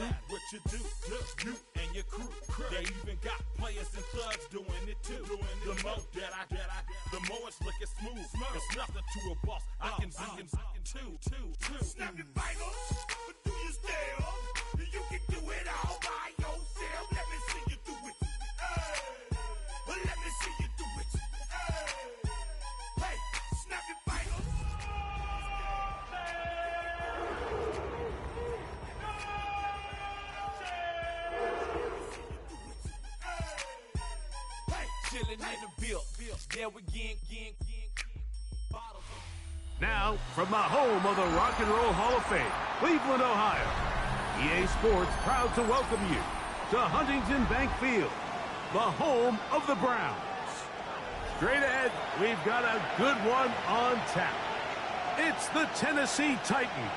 what you do, you and your crew. They even got players and thugs doing it too. The more that I get, the more it's looking smooth. It's nothing to a boss. I can two. Snap your fingers, but do you still? You can do it all by yourself. Let me see you do it. Hey, let me see you do it. Hey, snap your fingers. Chillin' in the bill. Yeah, we getting bottles. Now, from the home of the Rock and Roll Hall of Fame, Cleveland, Ohio, EA Sports proud to welcome you to Huntington Bank Field, the home of the Browns. Straight ahead, we've got a good one on tap. It's the Tennessee Titans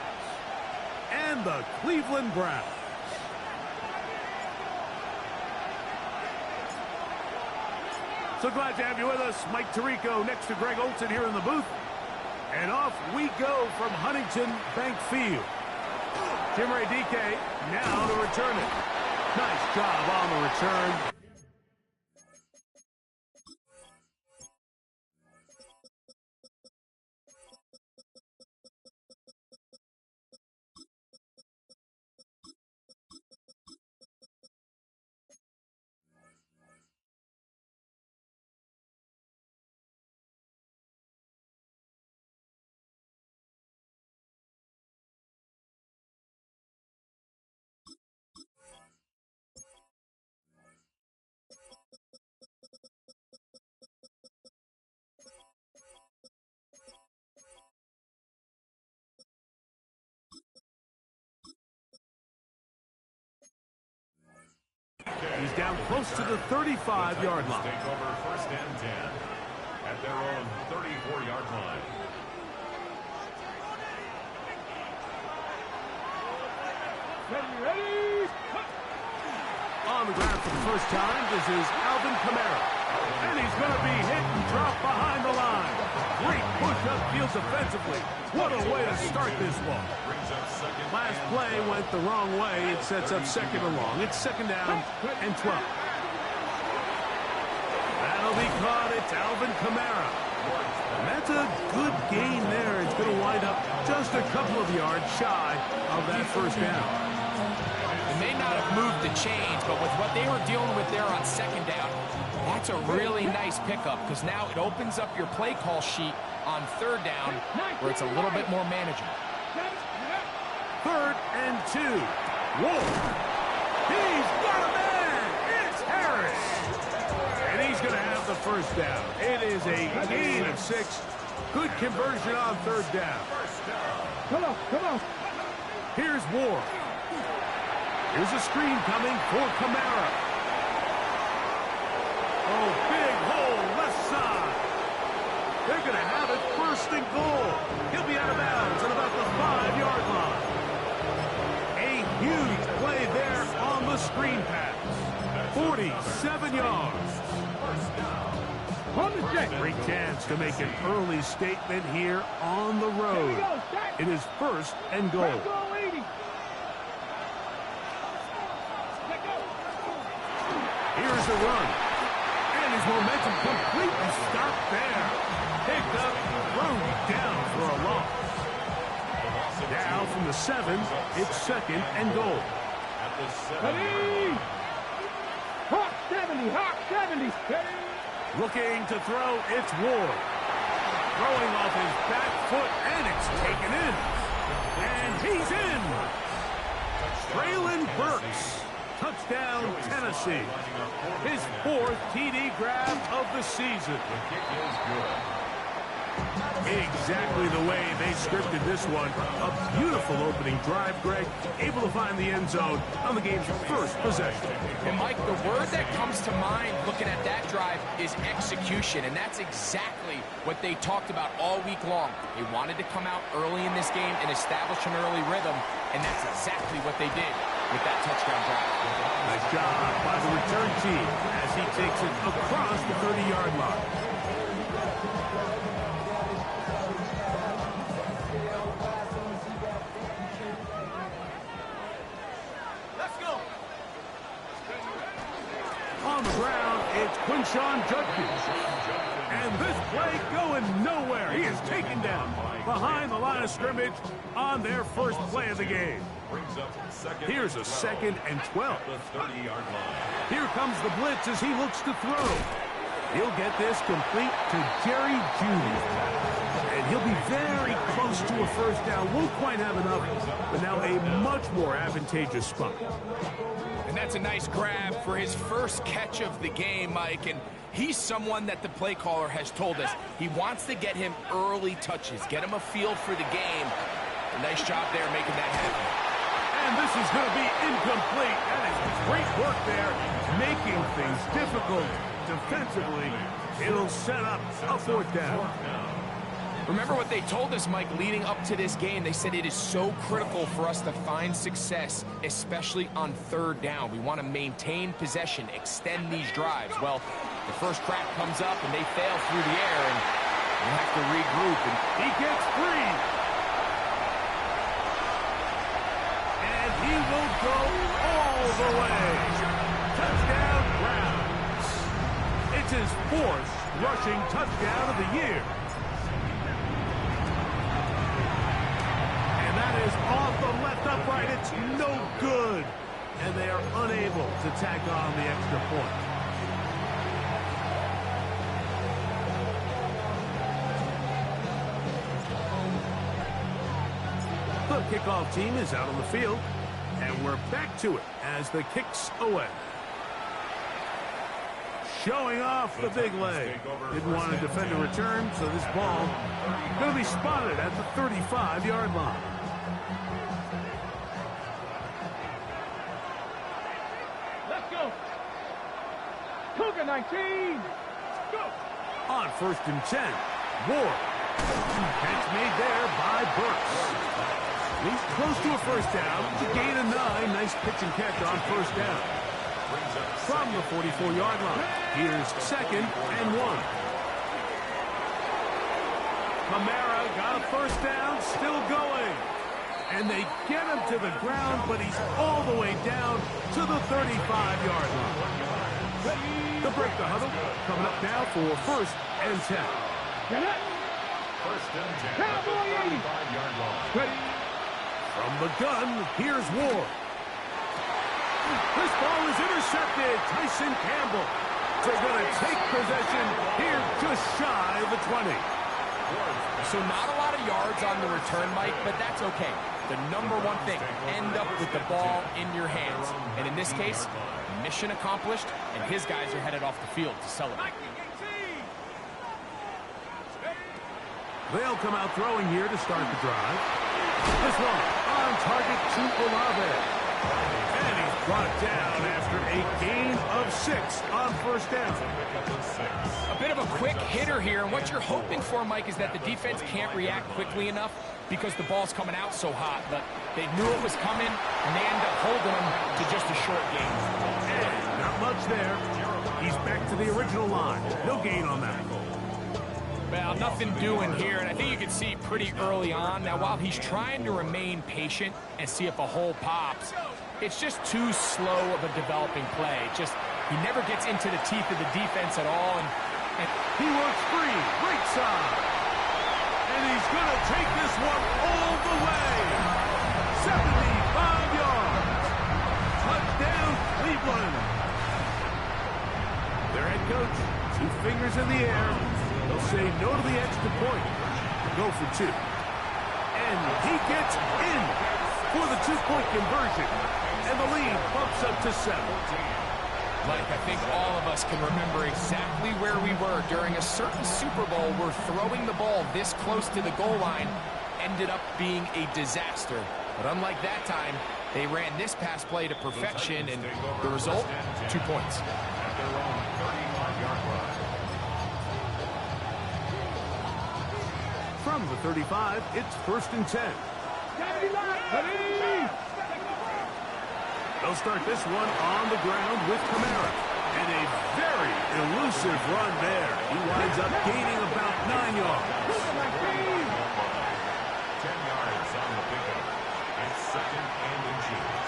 and the Cleveland Browns. So glad to have you with us. Mike Tirico next to Greg Olson here in the booth. And off we go from Huntington Bank Field. Jim Ray DK now to return it. Nice job on the return. He's down close to the 35-yard line. Take over first and 10 at their own 34-yard line. Ready? On the ground for the first time, this is Alvin Kamara. And he's going to be hit and dropped behind the line. Great push upfield defensively. What a way to start this one. Last play went the wrong way. It sets up second and long. It's second down and 12. That'll be caught. It's Alvin Kamara. And that's a good gain there. It's going to wind up just a couple of yards shy of that first down. They may not have moved the chains, but with what they were dealing with there on second down, that's a really nice pickup because now it opens up your play call sheet on third down where it's a little bit more manageable. Third and 2. Wolf. He's got a man. It's Harris. And he's going to have the first down. It is a gain of 6. Good conversion on third down. Come on. Here's Ward. Here's a screen coming for Kamara. Oh, big hole left side. They're going to have it first and goal. He'll be out of bounds at about the 5-yard line. A huge play there on the screen pass. 47 yards. Great chance to make an early statement here on the road. It is first and goal. Here's the run. And his momentum completely stopped there. Picked up, thrown down for a loss. Now from the 7, it's second and goal. Ready! Hawk 70! Looking to throw, it's Ward. Throwing off his back foot, and it's taken in. And he's in. Traylon Burks. Touchdown, Tennessee. His 4th TD grab of the season. The kick is good. Exactly the way they scripted this one. A beautiful opening drive, Greg. Able to find the end zone on the game's first possession. And Mike, the word that comes to mind looking at that drive is execution, and that's exactly what they talked about all week long. They wanted to come out early in this game and establish an early rhythm, and that's exactly what they did with that touchdown drive. Nice job by the return team as he takes it across the 30-yard line. Quinshawn Judkins. And this play going nowhere. He is taken down behind the line of scrimmage on their first play of the game. Here's a 2nd and 12. Here comes the blitz as he looks to throw. He'll get this complete to Jerry Jeudy. And he'll be very close to a first down. Won't quite have enough, but now a much more advantageous spot. And that's a nice grab for his first catch of the game, Mike. And he's someone that the play caller has told us he wants to get him early touches, get him a feel for the game. A nice job there making that happen. And this is going to be incomplete. That is great work there, making things difficult defensively. It'll set up a 4th down. Remember what they told us, Mike, leading up to this game. They said it is so critical for us to find success, especially on 3rd down. We want to maintain possession, extend these drives. Well, the first crack comes up, and they fail through the air, and we'll have to regroup. And he gets free. And he will go all the way. Touchdown, Browns. It's his 4th rushing touchdown of the year. Is off the left upright. It's no good. And they are unable to tack on the extra point. The kickoff team is out on the field. And we're back to it as the kick's away. Showing off the big leg. Didn't want to defend a return, so this ball going to be spotted at the 35-yard line. Cougar 19. Go. On 1st and 10, Ward. Catch made there by Burks. He's close to a first down. To gain a 9. Nice pitch and catch on 1st down. From the 44-yard line, here's 2nd and 1. Kamara got a first down, still going. And they get him to the ground, but he's all the way down to the 35-yard line. The break the huddle coming up now for 1st and 10. Get it. 1st and 10. Cowboy 35-yard line. Ready. From the gun, here's Ward. This ball is intercepted. Tyson Campbell. They're going to take possession here just shy of the 20. So not a lot of yards on the return, Mike, but that's okay. The number one thing, end up with the ball in your hands. And in this case, mission accomplished, and his guys are headed off the field to celebrate. They'll come out throwing here to start the drive. This one on target to Olave. And he's brought down after a gain of 6 on 1st down. A bit of a quick hitter here, and what you're hoping for, Mike, is that the defense can't react quickly enough because the ball's coming out so hot. But they knew it was coming, and they end up holding them to just a short gain. And not much there. He's back to the original line. No gain on that. Well, nothing doing here, and I think you can see pretty early on. Now, while he's trying to remain patient and see if a hole pops, it's just too slow of a developing play. He never gets into the teeth of the defense at all. And he works free, right side. And he's going to take this one all the way. 75 yards. Touchdown, Cleveland. Their head coach, 2 fingers in the air. They'll say no to the extra point. Go for 2. And he gets in for the 2-point conversion. And the lead bumps up to 7. Mike, I think all of us can remember exactly where we were during a certain Super Bowl where throwing the ball this close to the goal line ended up being a disaster. But unlike that time, they ran this pass play to perfection, and the result, 2 points. At their own 35-yard line. From the 35, it's 1st and 10. They'll start this one on the ground with Kamara. And a very elusive run there. He winds up gaining about 9 yards. 10 yards on the pickup. And 2nd and inches.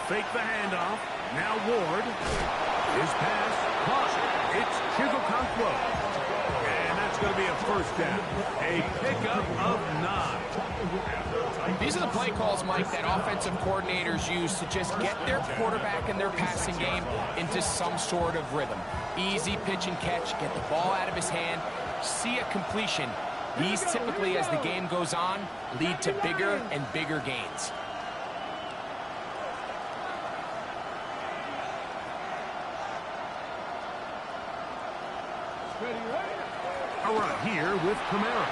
fake the handoff. Now Ward. His pass. Caught. It's Chigokonkwo. And that's going to be a first down. A pickup of 9. These are the play calls, Mike, that offensive coordinators use to just get their quarterback and their passing game into some sort of rhythm. Easy pitch and catch, get the ball out of his hand, see a completion. These typically, as the game goes on, lead to bigger and bigger gains. A run here with Kamara.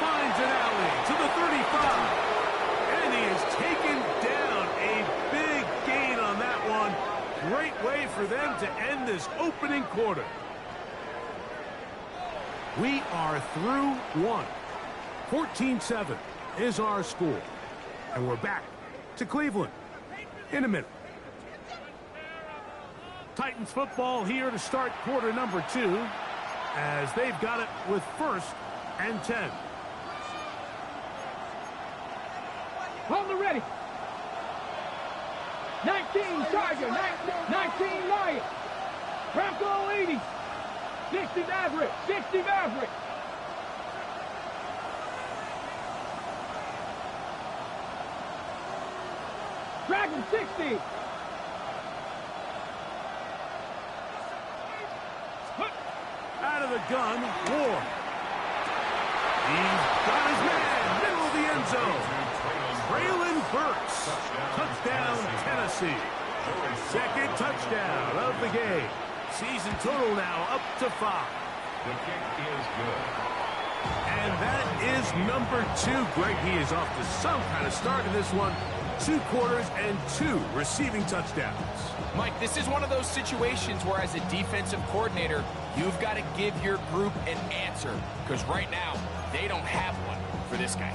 Finds an alley to the 35. And he is taken down. A big gain on that one. Great way for them to end this opening quarter. We are through one. 14-7 is our score. And we're back to Cleveland in a minute. Titans football here to start quarter number 2, as they've got it with 1st and 10. Hold it ready. 19 Tiger, 19 Lion. Bronco 80. 60 Maverick, 60 Maverick. Dragon 60. Out of the gun, Ward. He's got his man, middle of the end zone. Braylon Burks. Touchdown, Tennessee. Second touchdown of the game. Season total now up to 5. The kick is good. And that is number 2. Greg, he is off to some kind of start in this one. 2 quarters and 2 receiving touchdowns. Mike, this is one of those situations where, as a defensive coordinator, you've got to give your group an answer, because right now, they don't have one for this guy.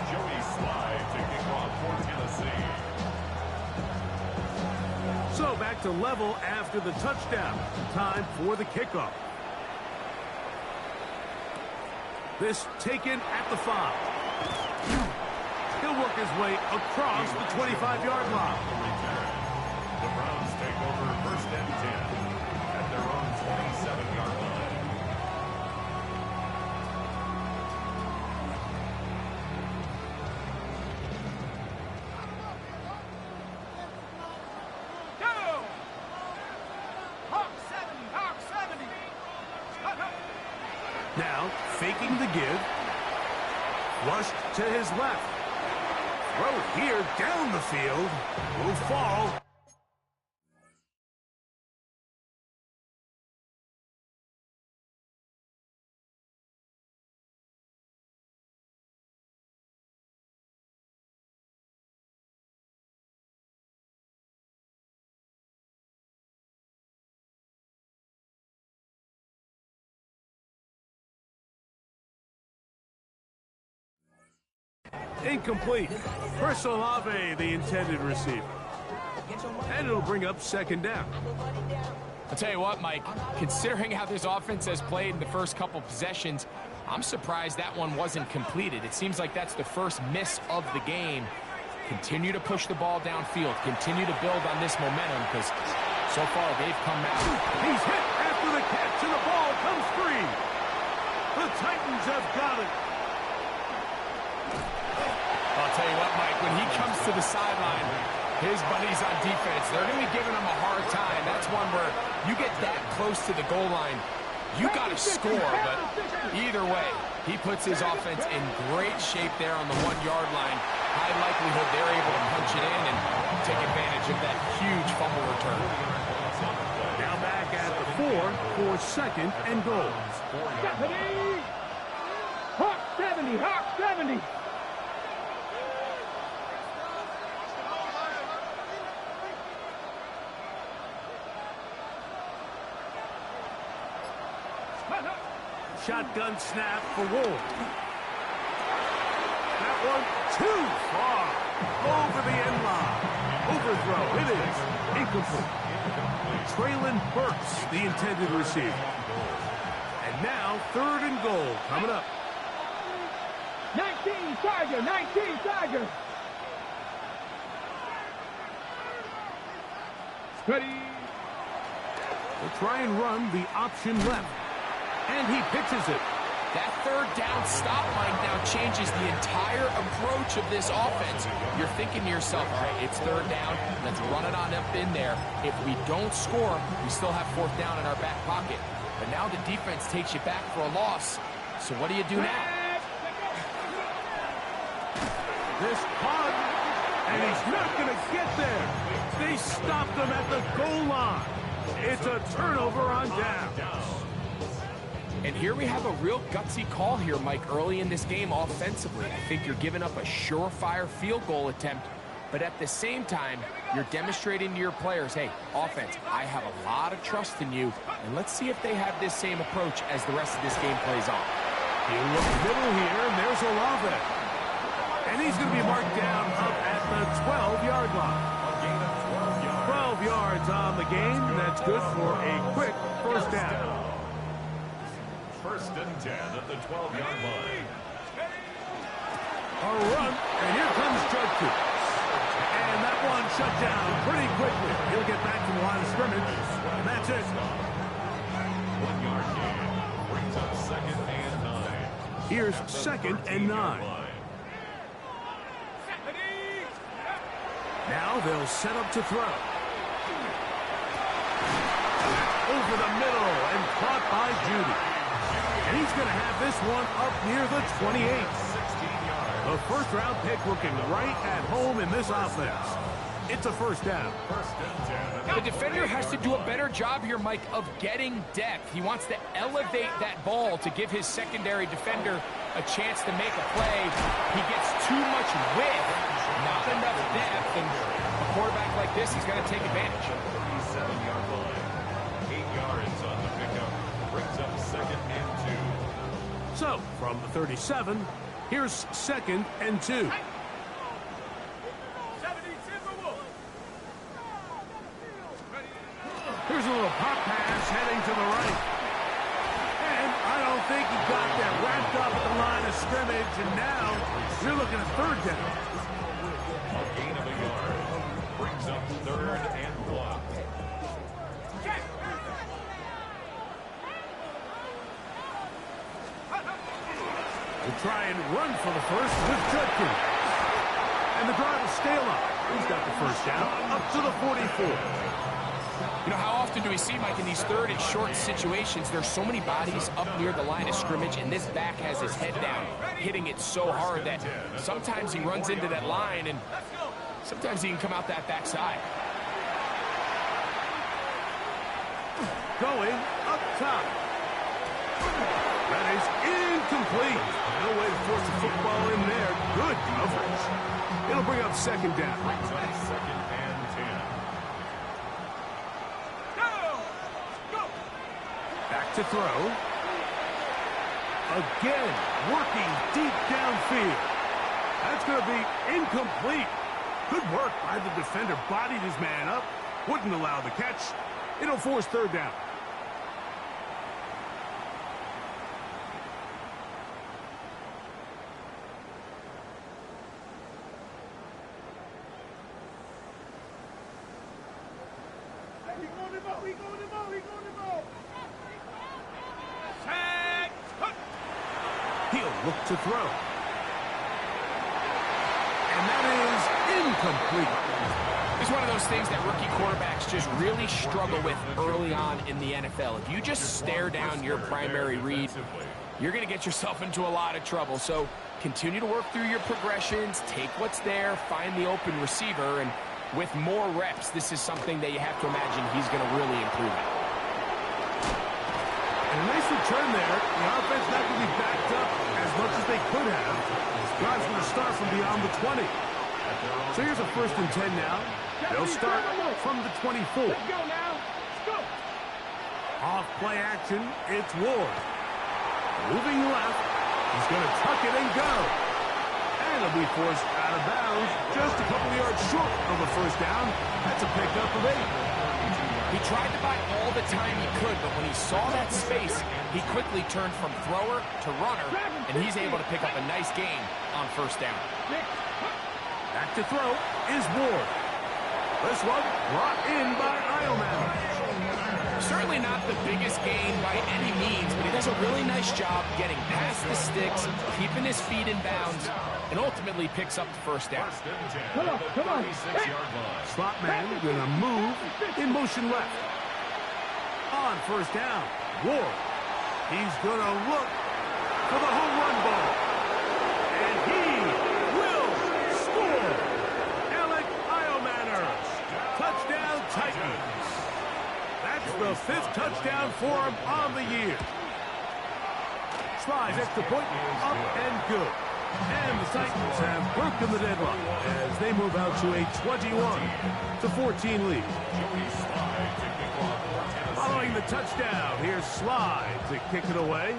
Joey Slide to kick off for Tennessee. So back to level after the touchdown. Time for the kickoff. This taken at the 5. He'll work his way across the 25-yard line. The Browns take over 1st and 10 at their own 27-yard line. Go! Hawk 70, Hawk 70. Now, faking the give. Rushed to his left. Throw here down the field. Will fall. Incomplete. Chris Olave, the intended receiver. And it'll bring up 2nd down. I'll tell you what, Mike, considering how this offense has played in the first couple possessions, I'm surprised that one wasn't completed. It seems like that's the first miss of the game. Continue to push the ball downfield. Continue to build on this momentum, because so far they've come out. He's hit after the catch, and the ball comes free. The Titans have got it. I'll tell you what, Mike, when he comes to the sideline, his buddies on defense, they're going to be giving him a hard time. That's one where you get that close to the goal line, you got to score. But either way, he puts his offense in great shape there on the 1-yard line. High likelihood they're able to punch it in and take advantage of that huge fumble return. Now back at the 4 for 2nd and goal. 70. Hawk 70, Hawk 70. Shotgun snap for Ward. That one too far. Over the end line. Overthrow. It is incomplete. Braylon Burks, the intended receiver. And now 3rd and goal coming up. 19 Tiger, 19 Tiger. Ready. They'll try and run the option left. And he pitches it. That third down stop, Mike, now changes the entire approach of this offense. You're thinking to yourself, all right, it's third down. Let's run it on up in there. If we don't score, we still have fourth down in our back pocket. But now the defense takes you back for a loss. So what do you do now? This punt, and he's not going to get there. They stopped him at the goal line. It's a turnover on down. And here we have a real gutsy call here, Mike, early in this game offensively. I think you're giving up a surefire field goal attempt, but at the same time, you're demonstrating to your players, hey, offense, I have a lot of trust in you, and let's see if they have this same approach as the rest of this game plays on. You look middle here, and there's Olave. And he's going to be marked down up at the 12-yard line. 12 yards on the game, and that's good for a quick first down. First and 10 at the 12-yard line. A run, and here comes Judkins. And that one shut down pretty quickly. He'll get back to the line of scrimmage, and that's it. 1 yard gain brings up second and 9. Here's second and 9. Now they'll set up to throw. Over the middle and caught by Judy. And he's going to have this one up near the 28. The first-round pick looking right at home in this offense. It's a first down. The defender has to do a better job here, Mike, of getting depth. He wants to elevate that ball to give his secondary defender a chance to make a play. He gets too much width, not enough depth, and a quarterback like this, he's got to take advantage. 37-yard line. 8 yards on the pickup. Brings up second and 2. So, from the 37, here's second and 2. Here's a little pop pass heading to the right. And I don't think he got there. Wrapped up at the line of scrimmage, and now you're looking at third down. A gain of a yard. Brings up third and 1. We'll try and run for the first with Judkins. And the drive will scale up. He's got the first down up to the 44. You know, how often do we see, Mike, in these third and short situations, there's so many bodies up near the line of scrimmage, and this back has his head down, hitting it so hard that sometimes he runs into that line, and sometimes he can come out that backside. Going up top. That is incomplete. No way to force the football in there. Good coverage. It'll bring up second down. Second and 10. Back to throw. Again, working deep downfield. That's going to be incomplete. Good work by the defender. Bodied his man up. Wouldn't allow the catch. It'll force third down. He'll look to throw. And that is incomplete. It's one of those things that rookie quarterbacks just really struggle with early on in the NFL. If you just stare down your primary read, you're going to get yourself into a lot of trouble. So continue to work through your progressions, take what's there, find the open receiver, and with more reps, this is something that you have to imagine he's going to really improve at. And a nice return there. The offense not going to be backed up as much as they could have. Drive's going to start from beyond the 20. So here's a first and 10 now. They'll start from the 24. Let's go now. Let's go. Off play action, it's Ward. Moving left. He's going to tuck it and go. And he'll be forced out of bounds just a couple of yards short of a first down. That's a pickup of 8. He tried to buy all the time he could, but when he saw that space, he quickly turned from thrower to runner, and he's able to pick up a nice gain on first down. Back to throw is Ward. This one brought in by Iomanner. Certainly not the biggest gain by any means, but he does a really nice job getting past the sticks, keeping his feet in bounds, and ultimately picks up the first down. Come on, come on. Slot man gonna move in motion left. On first down, Ward. He's gonna look for the home run ball. And he will score. Alec Iomanner. Touchdown Titans. That's the 5th touchdown for him on the year. Slides extra point, up and good. And the Titans have broken the deadlock as they move out to a 21-14 lead. Following the touchdown, here's Slide to kick it away.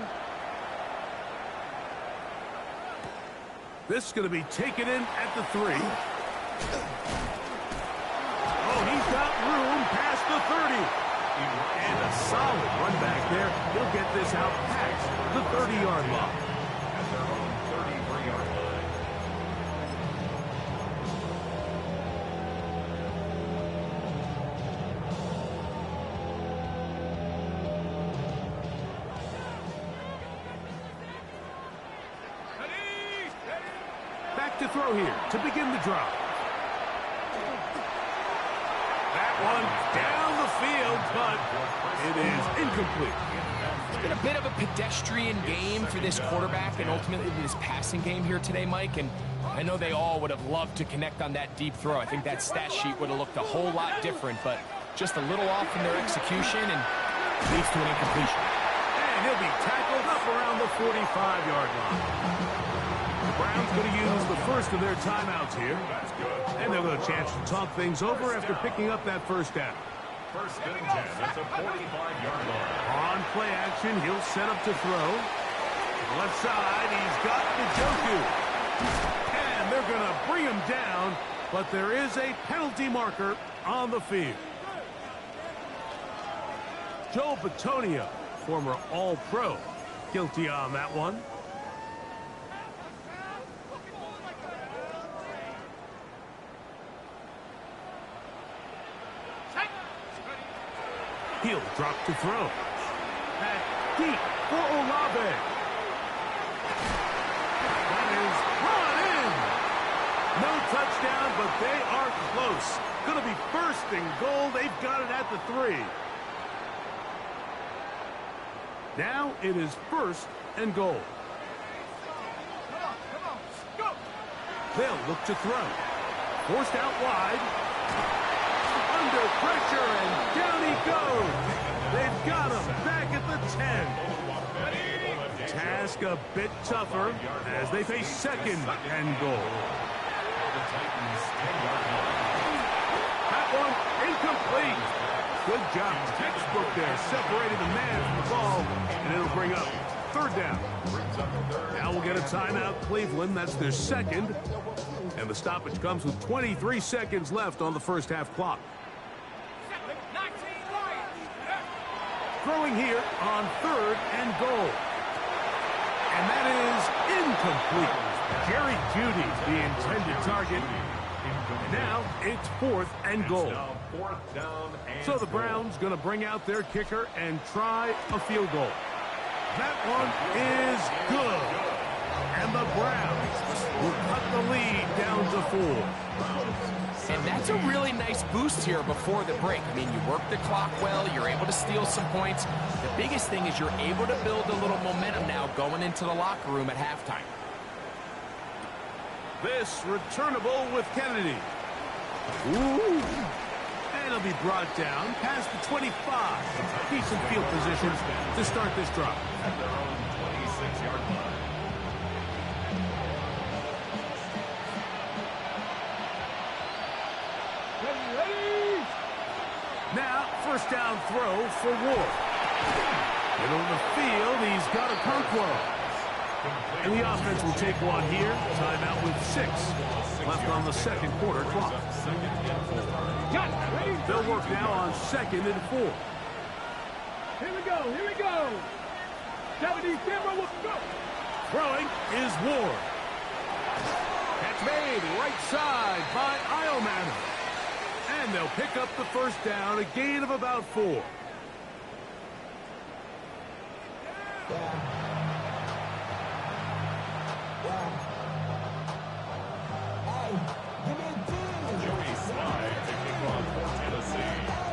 This is going to be taken in at the 3. Oh, he's got room past the 30. And a solid run back there. He'll get this out past the 30-yard line. At their own 33-yard line. Back to throw here to begin the drive. That one down the field, but it is incomplete. It's been a bit of a pedestrian game for this quarterback and ultimately this passing game here today, Mike, and I know they all would have loved to connect on that deep throw. I think that stat sheet would have looked a whole lot different, but just a little off in their execution and leads to an incompletion. And he'll be tackled up around the 45-yard line. The Browns going to use the first of their timeouts here. And they'll get a chance to talk things over after picking up that first down. First and 10. That's a 45-yard line. On play action, he'll set up to throw. Left side, he's got Njoku. And they're going to bring him down, but there is a penalty marker on the field. Joe Bitonio, former All-Pro, guilty on that one. He'll drop to throw. Back deep for Olave. That is brought in. No touchdown, but they are close. Going to be first and goal. They've got it at the 3. Now it is first and goal. They'll look to throw. Forced out wide. Under pressure, and down he goes. They've got him back at the 10. Task a bit tougher as they face second and goal. That one incomplete. Good job. Textbook there. Separated the man from the ball, and it'll bring up third down. Now we'll get a timeout, Cleveland. That's their second. And the stoppage comes with 23 seconds left on the first half clock. Throwing here on third and goal. And that is incomplete. Jerry Jeudy, the intended target. And now it's fourth and goal. So the Browns going to bring out their kicker and try a field goal. That one is good. And the Browns will cut the lead down to 4. And that's a really nice boost here before the break. I mean, you work the clock well, you're able to steal some points. The biggest thing is you're able to build a little momentum now going into the locker room at halftime. This returnable with Kennedy. Ooh. And it'll be brought down past the 25. Decent field position to start this drive. At their own 26-yard line. Now, first down throw for Ward. Middle of the field, he's got a Conquo. And the offense will take one here. Timeout with 6 left on the second quarter clock. They'll work now on second and 4. Here we go, here we go. 70 camera, let's go. Throwing is Ward. Catch made right side by Iomanner. And they'll pick up the first down, a gain of about 4.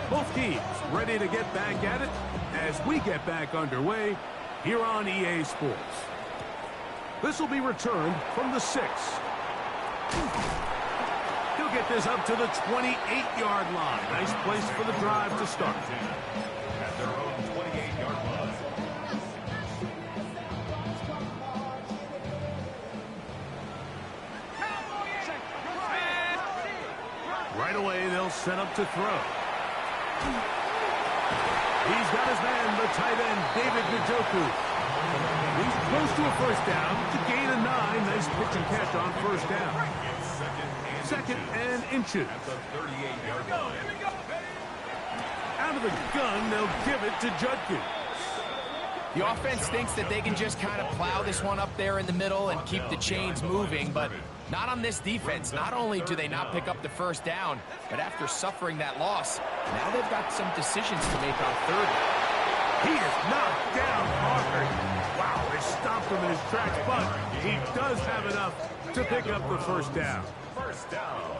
Both teams ready to get back at it as we get back underway here on EA Sports. This will be returned from the 6. He'll get this up to the 28-yard line. Nice place for the drive to start. At their own 28-yard line. Right away, they'll set up to throw. He's got his man, the tight end, David Njoku. He's close to a first down to gain a 9. Nice pitch and catch on first down. Second and inches. At the 38-yard line. Out of the gun, they'll give it to Judkins. The offense thinks that they can just kind of plow this one up there in the middle and keep the chains moving, but not on this defense. Not only do they not pick up the first down, but after suffering that loss, now they've got some decisions to make on third. He is knocked down hard. Wow, they stopped him in his tracks, but he does have enough to pick up the first down. First down.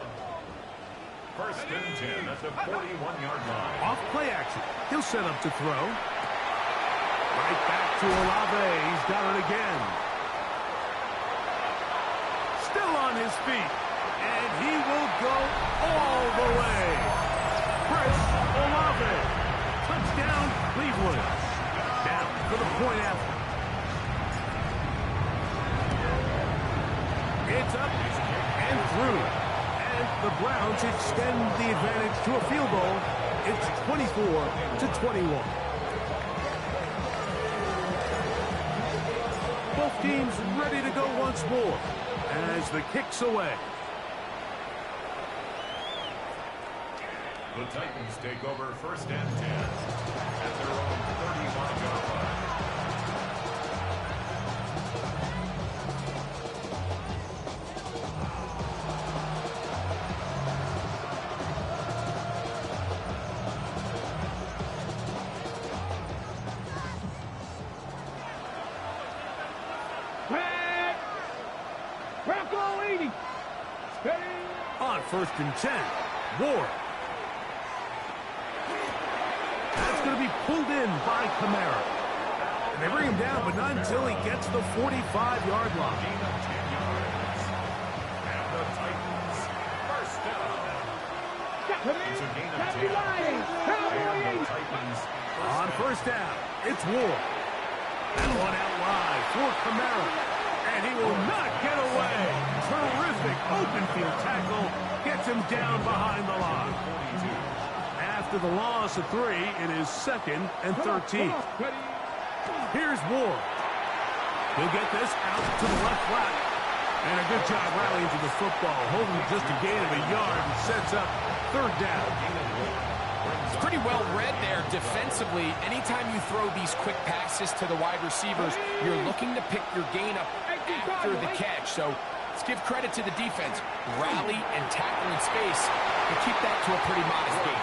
First and 10 at the 41-yard line. Off play action. He'll set up to throw. Right back to Olave. He's got it again. Still on his feet. And he will go all the way. Chris Olave. Touchdown, Cleveland. Now for the point after. It's up and through. And the Browns extend the advantage to a field goal. It's 24-21. Both teams ready to go once more as the kick's away. The Titans take over first and 10 at their own 31-yard line. On first and 10, Ward. That's going to be pulled in by Kamara. And they bring him down, but not until he gets the 45-yard line. Gain of 10 yards. And the Titans first down. It's a gain of 10. And the Titans On first down, it's Ward. And one out wide for Kamara. And he will not get away. Terrific open field tackle. Gets him down behind the line. After the loss of 3, it is 2nd and 13. Here's Ward. He'll get this out to the left flat. And a good job rallying to the football. Holding just a gain of a yard and sets up third down. It's pretty well read there defensively. Anytime you throw these quick passes to the wide receivers, you're looking to pick your gain up after the catch. So let's give credit to the defense. Rally and tackle in space and keep that to a pretty modest gain.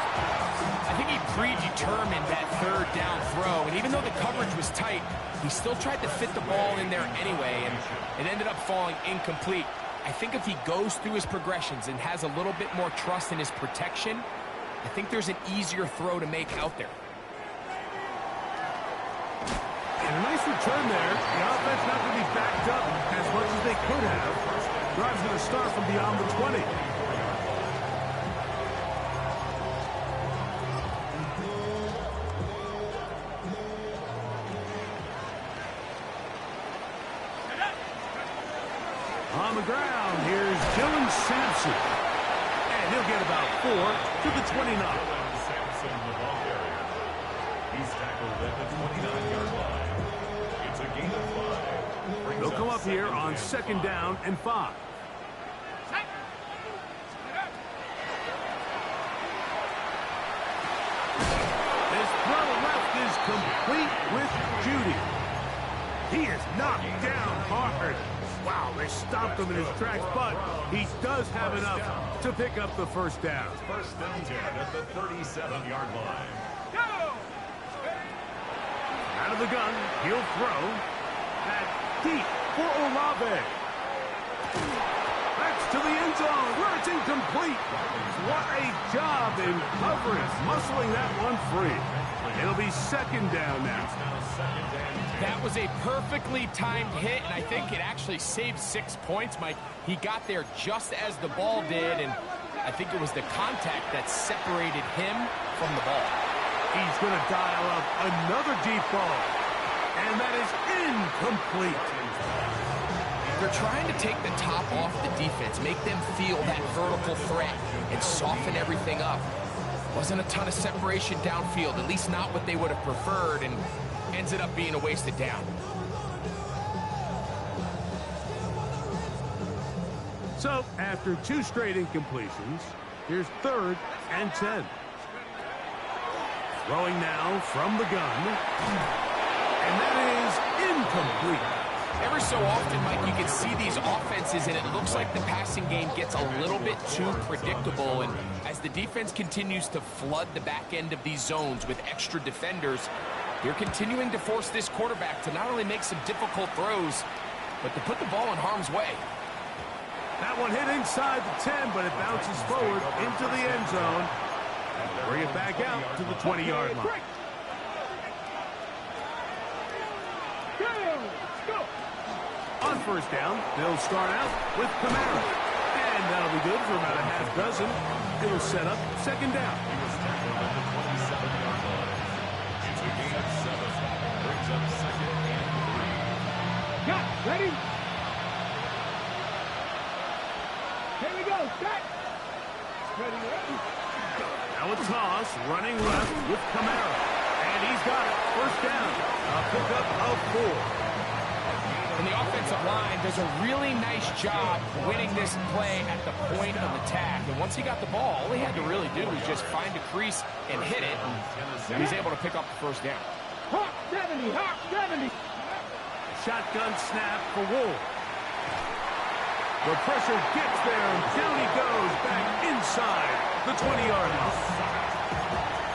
I think he predetermined that third down throw, and even though the coverage was tight, he still tried to fit the ball in there anyway, and it ended up falling incomplete. I think if he goes through his progressions and has a little bit more trust in his protection, I think there's an easier throw to make out there. And a nice return there. The offense not going to be backed up as much as they could have. Drive's going to start from beyond the 20. On the ground, here's Dylan Sampson. And he'll get about 4 to the 29. Sampson, the ball carrier. He's tackled at the 29-yard line. It's a gain of 5. They'll come up here on 2nd down and 5. His throw left is complete with Judy. He is knocked down hard. Wow, they stopped him in his tracks, but he does have enough to pick up the first down. First down 10 at the 37-yard line. Out of the gun, he'll throw. That deep for Olave. That's to the end zone where it's incomplete. What a job in coverage, muscling that one free. It'll be second down now. That was a perfectly timed hit, and I think it actually saved 6 points, Mike. He got there just as the ball did, and I think it was the contact that separated him from the ball. He's going to dial up another deep ball, and that is incomplete. They're trying to take the top off the defense, make them feel that vertical threat, and soften everything up. Wasn't a ton of separation downfield, at least not what they would have preferred, and ended up being a wasted down. So, after 2 straight incompletions, here's 3rd and 10. Throwing now from the gun, and that is incomplete. Every so often, Mike, you can see these offenses, and it looks like the passing game gets a little bit too predictable. And as the defense continues to flood the back end of these zones with extra defenders, they're continuing to force this quarterback to not only make some difficult throws, but to put the ball in harm's way. That one hit inside the 10, but it bounces forward into the end zone. Bring it back out to the 20-yard line. On first down, they'll start out with Kamara. And that'll be good for about a half dozen. It'll set up second down. He was tackled at the 27-yard line. It's a gain of 7. Brings up second and 3. Got ready. Here we go. Set. Ready, ready. Now a toss, running left with Kamara. And he's got it. First down. A pickup of 4. And the offensive line does a really nice job winning this play at the point of attack. And once he got the ball, all he had to really do was just find a crease and hit it. And he's able to pick up the first down. Hawk 70, Hawk 70. Shotgun snap for Wolf. The pressure gets there, and down he goes back inside the 20-yard line.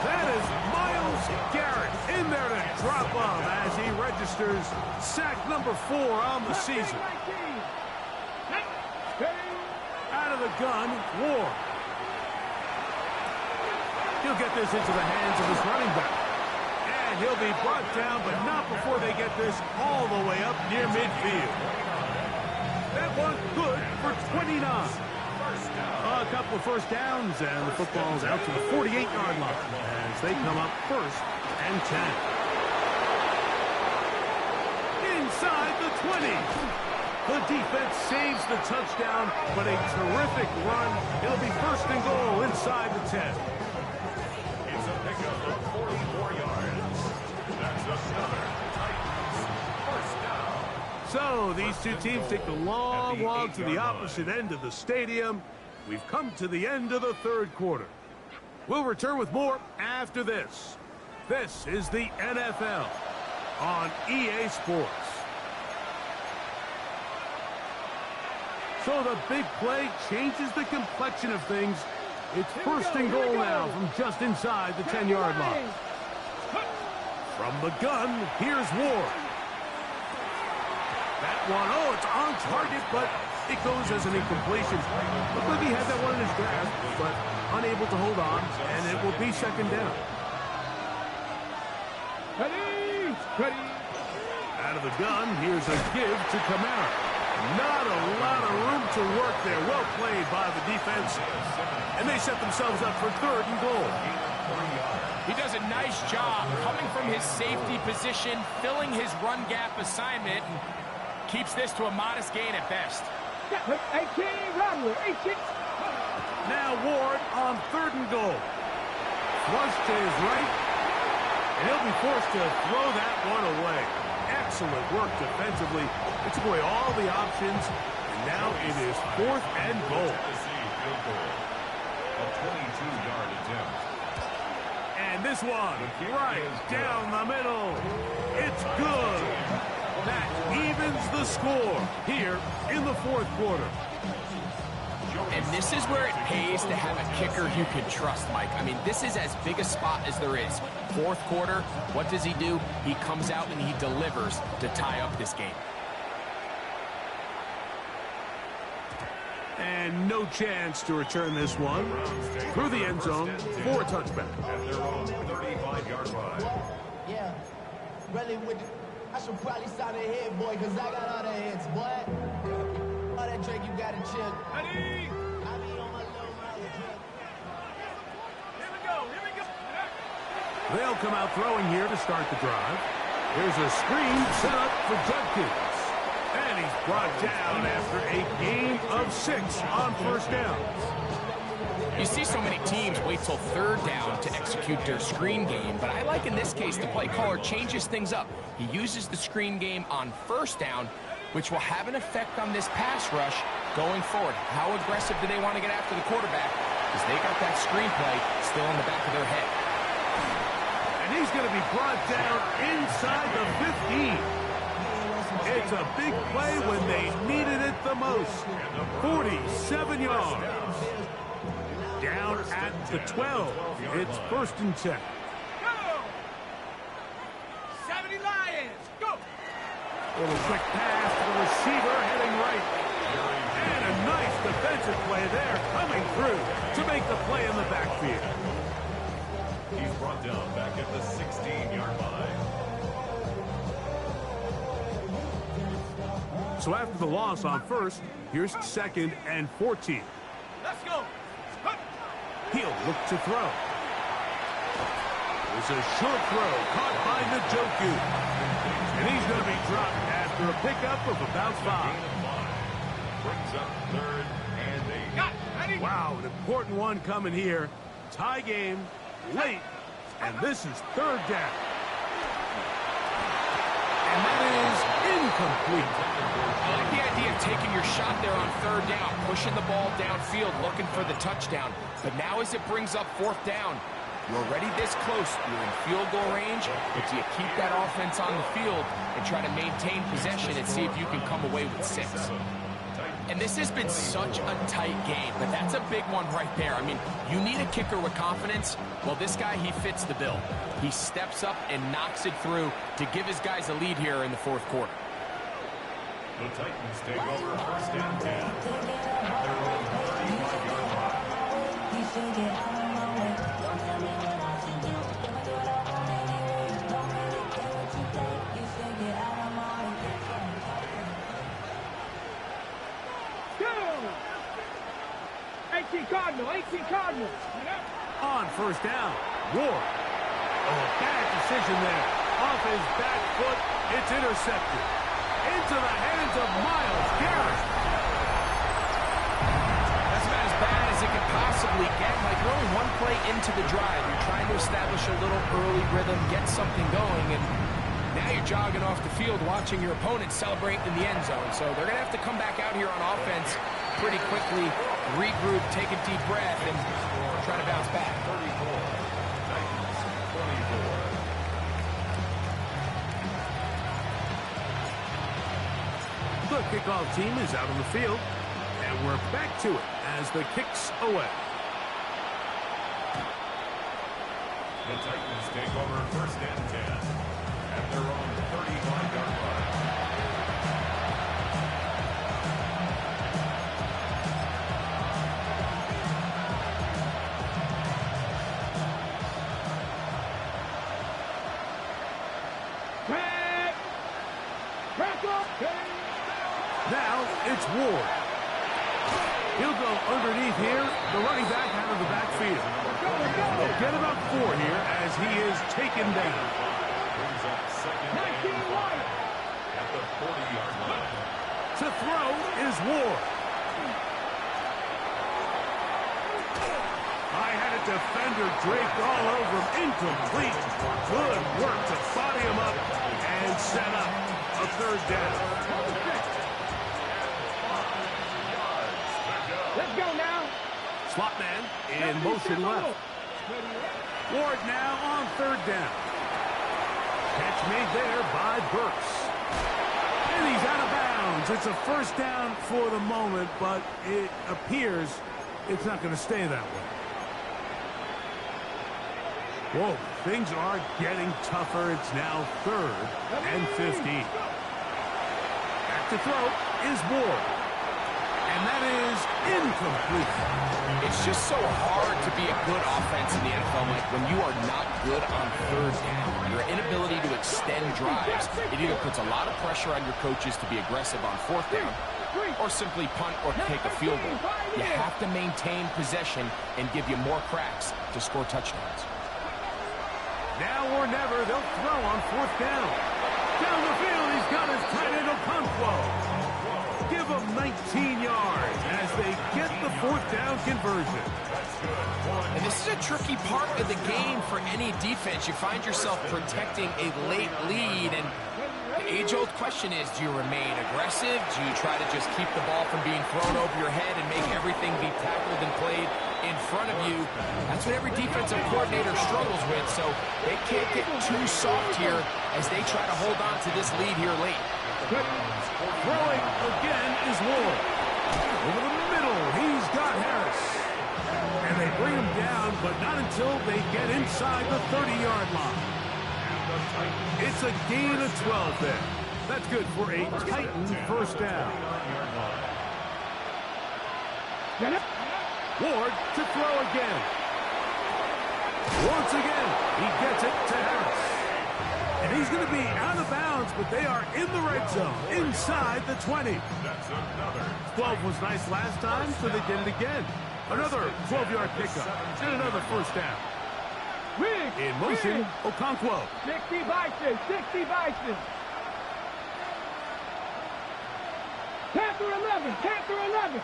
That is Myles Garrett in there to drop him as he registers sack number 4 on the season. Out of the gun, Ward. He'll get this into the hands of his running back. And he'll be brought down, but not before they get this all the way up near midfield. That one good for 29. A couple of first downs, and the football's out to the 48-yard line as they come up first and 10. Inside the 20. The defense saves the touchdown, but a terrific run. It'll be first and goal inside the 10. It's a pickup of 44 yards. That's another Titans first down. So these two teams take the long walk to the opposite end of the stadium. We've come to the end of the 3rd quarter. We'll return with more after this. This is the NFL on EA Sports. So the big play changes the complexion of things. It's first and goal now from just inside the 10-yard line. From the gun, here's Ward. That one, it's on target, but it goes as an incompletion. Looked like he had that one in his grasp, but unable to hold on, and it will be second down. Ready, ready. Out of the gun, here's a give to Kamara. Not a lot of room to work there. Well played by the defense. And they set themselves up for 3rd and goal. He does a nice job coming from his safety position, filling his run gap assignment, and keeps this to a modest gain at best. 18, Robert, 18. Now Ward on 3rd and goal. Flush to his right, and he'll be forced to throw that one away. Excellent work defensively. It took away all the options, and now it is 4th and goal. A 22-yard attempt. And this one, right down the middle. It's good. That evens the score here in the fourth quarter. And this is where it pays to have a kicker you can trust, Mike. I mean, this is as big a spot as there is. Fourth quarter, what does he do? He comes out and he delivers to tie up this game. And no chance to return this one through the end zone for a touchback. At their own 35-yard line. Yeah, really I should probably sign a head, boy, because I got all the heads, boy. All that drink you got to chill. I be on my low mileage. Here we go. They'll come out throwing here to start the drive. Here's a screen set up for Judkins. And he's brought down after a gain of 6 on first down. You see so many teams wait till third down to execute their screen game, but I like in this case the play caller changes things up. He uses the screen game on first down, which will have an effect on this pass rush going forward. How aggressive do they want to get after the quarterback? Because they got that screen play still in the back of their head. And he's going to be brought down inside the 15. It's a big play when they needed it the most. 47 yards. Down at the 12. It's 1st and 10. Go! 70 Lions, go! Little quick pass to the receiver heading right. And a nice defensive play there coming through to make the play in the backfield. He's brought down back at the 16-yard line. So after the loss on first, here's 2nd and 14. Let's go! He'll look to throw. There's a short throw caught by Njoku. And he's going to be dropped after a pickup of about 5. Brings up 3rd and 8. Wow, an important one coming here. Tie game, late, and this is 3rd down. And that is incomplete. I like the idea of taking your shot there on 3rd down, pushing the ball downfield, looking for the touchdown. But now as it brings up 4th down, you're already this close. You're in field goal range, but do you keep that offense on the field and try to maintain possession and see if you can come away with 6? And this has been such a tight game, but that's a big one right there. I mean, you need a kicker with confidence. Well, this guy, he fits the bill. He steps up and knocks it through to give his guys a lead here in the 4th quarter. The Titans take over 1st and 10. At their own 35-yard line. Cardinal, 18 Cardinal. On 1st down, Ward. Oh, bad decision there. Off his back foot, it's intercepted. Into the hands of Myles Garrett. That's about as bad as it could possibly get. Like, we're only one play into the drive. You're trying to establish a little early rhythm, get something going, and now you're jogging off the field watching your opponent celebrate in the end zone. So they're going to have to come back out here on offense pretty quickly, regroup, take a deep breath, and try to bounce back. 34. Titans 24. The kickoff team is out on the field, and we're back to it as the kick's away. The Titans take over 1st and 10 at their own 35-yard line. Now it's Ward. He'll go underneath here. The running back out of the backfield. They'll get about 4 here as he is taken down. Brings up 2nd and 5 at the 40-yard line. To throw is Ward. I had a defender draped all over him. Incomplete. Good work to body him up and set up a 3rd down. Let's go now. Slot man in motion left. Ward now on 3rd down. Catch made there by Burks. downs. It's a first down for the moment, but it appears it's not going to stay that way. Whoa, things are getting tougher. It's now 3rd and 15. Back to throw is Ward. And that is incomplete. It's just so hard to be a good offense in the NFL, Mike, when you are not good on 3rd down. Your inability to extend drives, it either puts a lot of pressure on your coaches to be aggressive on 4th down or simply punt or take a field goal. You have to maintain possession and give you more cracks to score touchdowns. Now or never, they'll throw on 4th down. Down the field, he's got his tight end Okonkwo. Give them 19 yards as they get the 4th down conversion. And this is a tricky part of the game for any defense. You find yourself protecting a late lead, and the age-old question is, do you remain aggressive? Do you try to just keep the ball from being thrown over your head and make everything be tackled and played in front of you? That's what every defensive coordinator struggles with, so they can't get too soft here as they try to hold on to this lead here late. Throwing again is Ward. Over the middle, he's got Harris. And they bring him down, but not until they get inside the 30-yard line. It's a gain of 12 there. That's good for a Titan first down. Ward to throw again. Once again, he gets it to Harris. And he's going to be out of bounds, but they are in the red zone, inside the 20. 12 was nice last time, so they did it again. Another 12-yard pickup, and another first down. In motion, Okonkwo. 60 Bison, 60 Bison. Panther 11, Panther 11.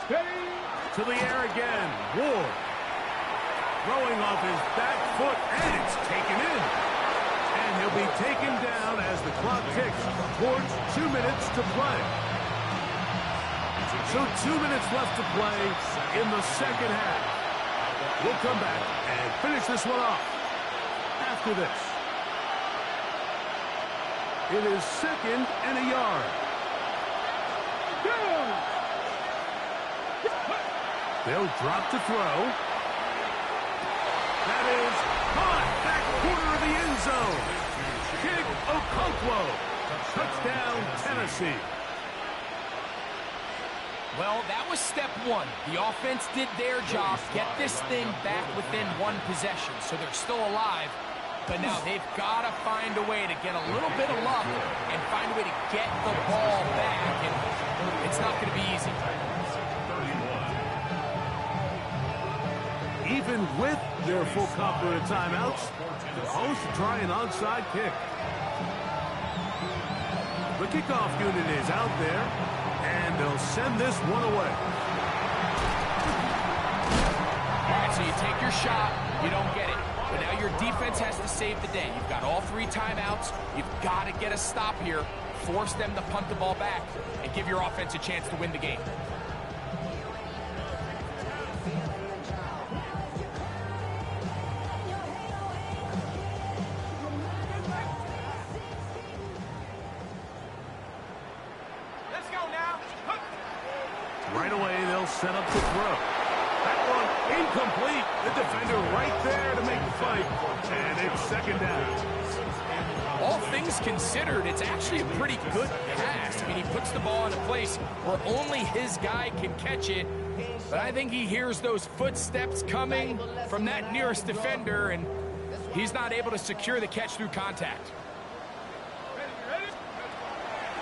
Steady. To the air again, Ward. Throwing off his back foot, and it's taken in. And he'll be taken down as the clock ticks towards 2 minutes to play. So 2 minutes left to play in the second half. We'll come back and finish this one off after this. It is 2nd and a yard. They'll drop to throw. That is caught back corner of the end zone. Kick Okonkwo. Touchdown, Tennessee. Well, that was step 1. The offense did their job, get this thing back within 1 possession, so they're still alive. But now they've got to find a way to get a little bit of luck and find a way to get the ball back, and it's not going to be easy. Even with their full complement of timeouts, the hosts try an onside kick. The kickoff unit is out there, and they'll send this one away. All right, so you take your shot, you don't get it. But now your defense has to save the day. You've got all 3 timeouts. You've got to get a stop here, force them to punt the ball back, and give your offense a chance to win the game. Right away, they'll set up the throw. That one incomplete. The defender right there to make the fight. And it's 2nd down. All things considered, it's actually a pretty good pass. I mean, he puts the ball in a place where only his guy can catch it. But I think he hears those footsteps coming from that nearest defender, and he's not able to secure the catch through contact.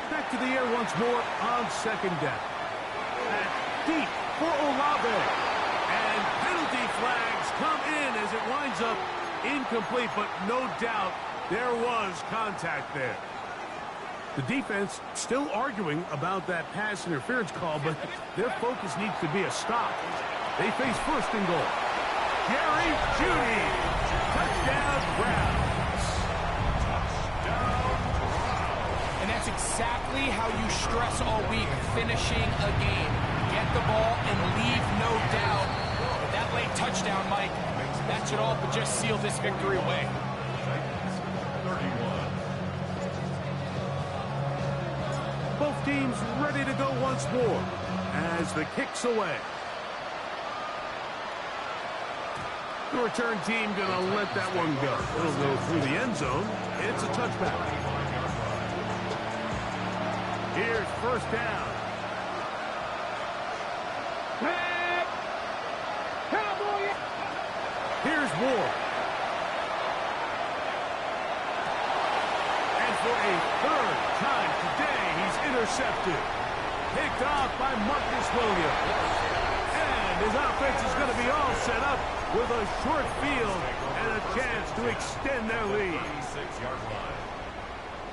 Back to the air once more on 2nd down. Deep for Olave. And penalty flags come in as it winds up incomplete, but no doubt there was contact there. The defense still arguing about that pass interference call, but their focus needs to be a stop. They face 1st and goal. Jerry Jeudy. Touchdown Browns. And that's exactly how you stress all week, finishing a game. Get the ball and leave no doubt. But that late touchdown, Mike, that should all but just seal this victory away. Both teams ready to go once more as the kick's away. The return team going to let that one go. It'll go through the end zone. It's a touchback. Here's first down. Here's Ward. And for a third time today, he's intercepted. Picked off by Marcus Williams. And his offense is going to be all set up with a short field and a chance to extend their lead.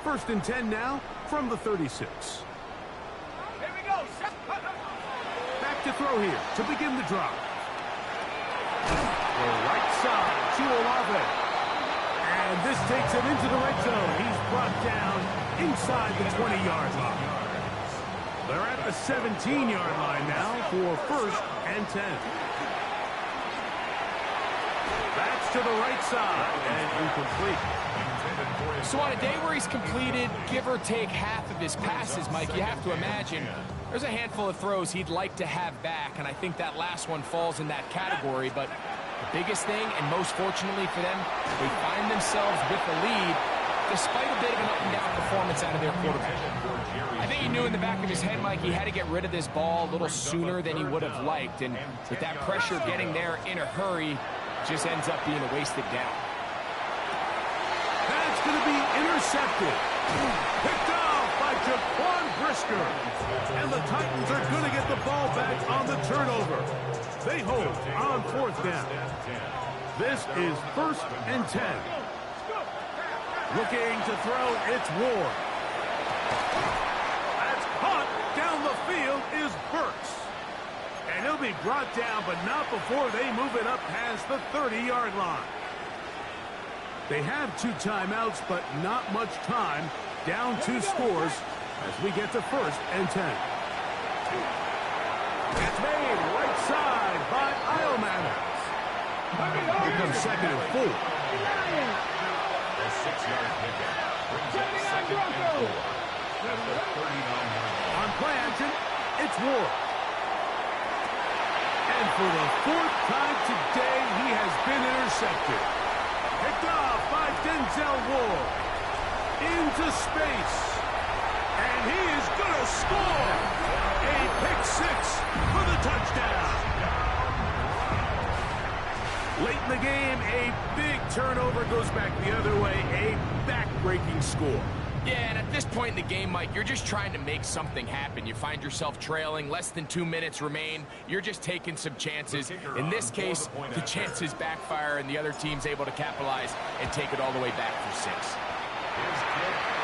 1st and 10 now from the 36. Here we go. Back to throw here to begin the drive. The right side to Olave. And this takes him into the red zone. He's brought down inside the 20-yard line. They're at the 17-yard line now for 1st and 10. That's to the right side and incomplete. So on a day where he's completed, give or take half of his passes, Mike, you have to imagine there's a handful of throws he'd like to have back, and I think that last one falls in that category. But the biggest thing, and most fortunately for them, they find themselves with the lead despite a bit of an up-and-down performance out of their quarterback. I think he knew in the back of his head, Mike, he had to get rid of this ball a little sooner than he would have liked, and with that pressure getting there in a hurry, just ends up being a wasted down. That's going to be intercepted. Picked off by Jaquan Brisker. And the Titans are going to get the ball back on the turnover. They hold on 4th down. This is 1st and 10. Looking to throw, it's Ward. That's caught down the field is Burks. And he'll be brought down, but not before they move it up past the 30-yard line. They have 2 timeouts, but not much time. Down 2 scores as we get to 1st and 10. It's made right side by Iomannis. Here comes 2nd and 4. A 6-yard pickup brings up 2nd and 4 at the 39-yard line. On play action, it's Ward. And for the 4th time today, he has been intercepted. Picked off by Denzel Ward. Into space. And he is going to score. A pick 6 for the touchdown. Late in the game, a big turnover goes back the other way. A back-breaking score. Yeah, and at this point in the game, Mike, you're just trying to make something happen. You find yourself trailing, less than 2 minutes remain. You're just taking some chances. In this case, the chances backfire, and the other team's able to capitalize and take it all the way back for 6. His kick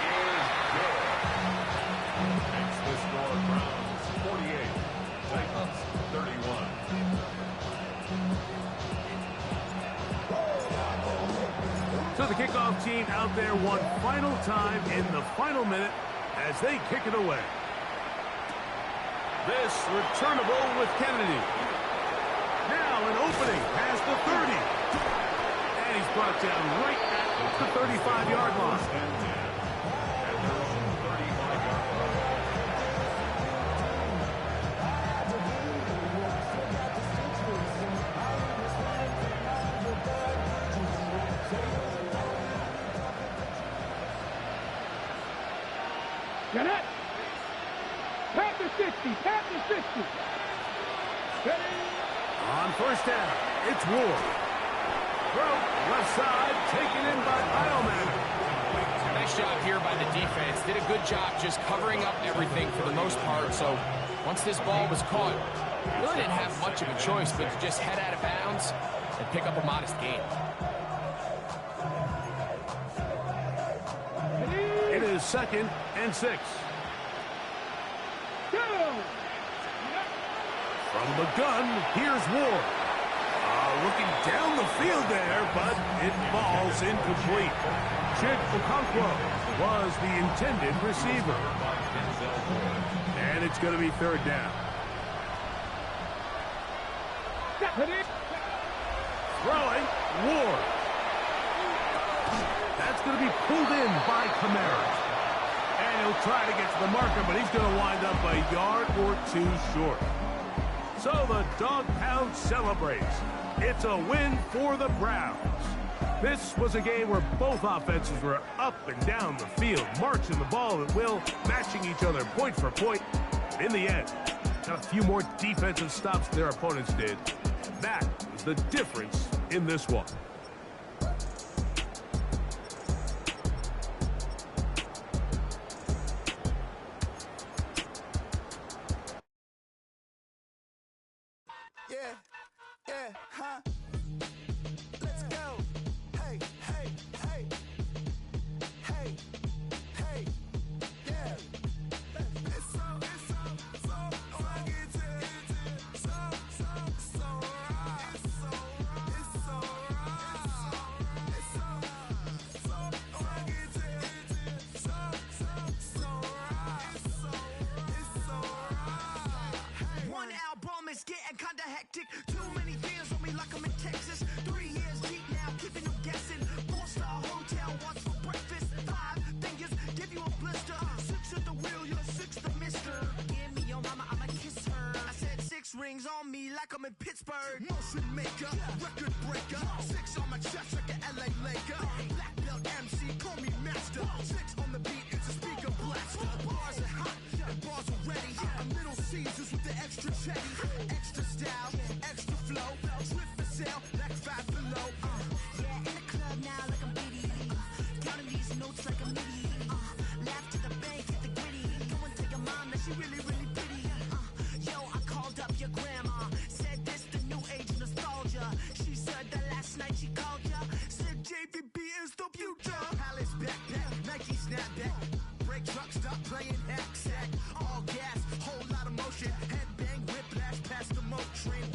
is good. Makes the score Browns 48, Titans 31. So the kickoff team out there one final time in the final minute as they kick it away. This returnable with Kennedy. Now an opening past the 30. And he's brought down right at the 35-yard line. Get it! Pat the 60! Pat the 60! Ready? On 1st down, it's Ward. Throw, left side, taken in by Iomannis. Nice job here by the defense. Did a good job just covering up everything for the most part. So once this ball was caught, really didn't have much of a choice but to just head out of bounds and pick up a modest gain. It is 2nd and 6. From the gun, here's Ward. Looking down the field there, but it falls incomplete. Chig Okonkwo was the intended receiver. And it's going to be 3rd down. Throwing, Ward. That's going to be pulled in by Kamara. And he'll try to get to the marker, but he's going to wind up a yard or two short. So the Dog Pound celebrates. It's a win for the Browns. This was a game where both offenses were up and down the field, marching the ball at will, matching each other point for point. In the end, got a few more defensive stops than their opponents did. That was the difference in this one. Yeah, huh? Let's go. Hey, hey, hey. Hey, hey, yeah. It's so right. It's so right. It's so right. One album is getting kinda hectic. Too many things on me like I'm in Texas. 3 years deep now, keeping them guessing. 4-star hotel, what's for breakfast? 5 fingers, give you a blister. 6 at the wheel, you're 6 the mister. Give me your mama, I'ma kiss her. I said 6 rings on me like I'm in Pittsburgh. Motion maker, record breaker. 6 on my chest like an LA Laker. Black belt MC, call me master. 6 on the beat, it's a speaker blaster. Bars are hot, and bars are ready. I'm Little Caesars with the extra chetty. Extra style, extra flow. Slip for sale, like 5 below. Yeah, in the club now like I'm Diddy. Counting these notes like a MIDI. Laugh to the bank, hit the gritty. Go and tell your mom that she really, really pretty. Yo, I called up your grandma. Said this the new age nostalgia. She said that last night she called ya. Said JVB is the future. Palace backpack, Nike snapback. Break truck, stop playing hack sack. All gas, whole lot of motion. Headbang, whiplash, past the moat train.